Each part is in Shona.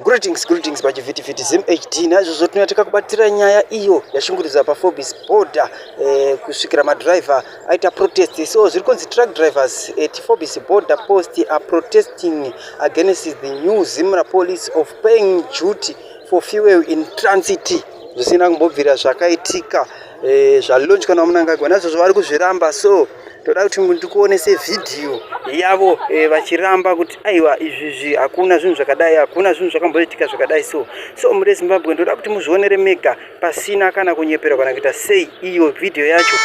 Greetings pachivhitivhiti Zim HD. Naizvozvo tinotaka kubatira nyaya iyo yashungurudzwa paForbes border kusvikira madriver aita protest. So zviri kunzi truck drivers at Forbes border post are protesting against the new Zimra policy of paying duty for fuel in transit. Zvisina kumbobvira zvakaitika zvalonjwa naMunangagwa. Naizvozvo vari kuzviramba. So toda kuti ndikuonese video yavo vachiramba kuti aiwa izvi hakuna zvinhu zvakadai, hakuna zvinhu zvakamboitika zvakadai. So muri Zimbabwe ndoda kuti muzvionere mega pasina kana kunyepera kana kuita sei iyo video yacho.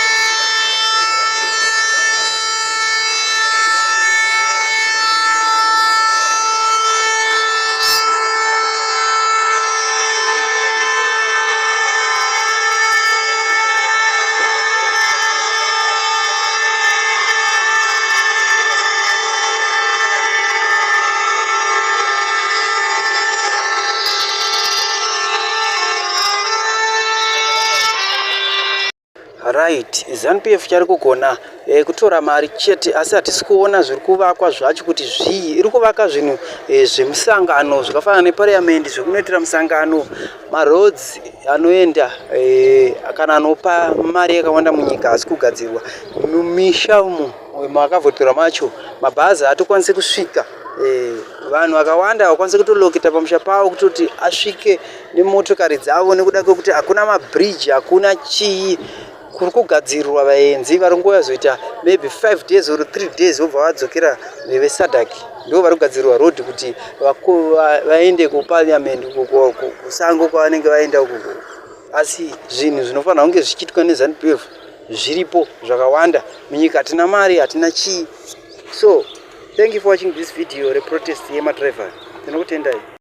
Right, ZANU-PF chari kugona kutora mari chete, asi hatisi kuona zviri kuvakwa zvacho kuti zvii. Iri kuvaka zvinhu zvemusangano zvakafanana neparliament, zvekunoitira musangano, maroads anoenda kana anopa mari yakawanda munyika asi kugadzirwa mumisha umo makavhoterwa macho. Mabhazi haatokwanisi kusvika, vanhu vakawanda havakwanisi kutoloketa pamusha pavo kutoti asvike nemotokari dzavo nekuda kwekuti hakuna mabridge, hakuna chii. Kuri kugadzirwa vaenzi vari ngoyazoita maybe 5 days or 3 days vobva vadzokera veSADC. Ndo vari kugadzirwa road kuti vaende kuparliament kusango kwavanenge vaenda uko. Asi zvinhu zvinofanira kunge zvichiitwa neZANU-PF zviripo zvakawanda munyika. Hatina mari, hatina chii. So thank you for watching this video reprotest yemadriver. Tinokutendai.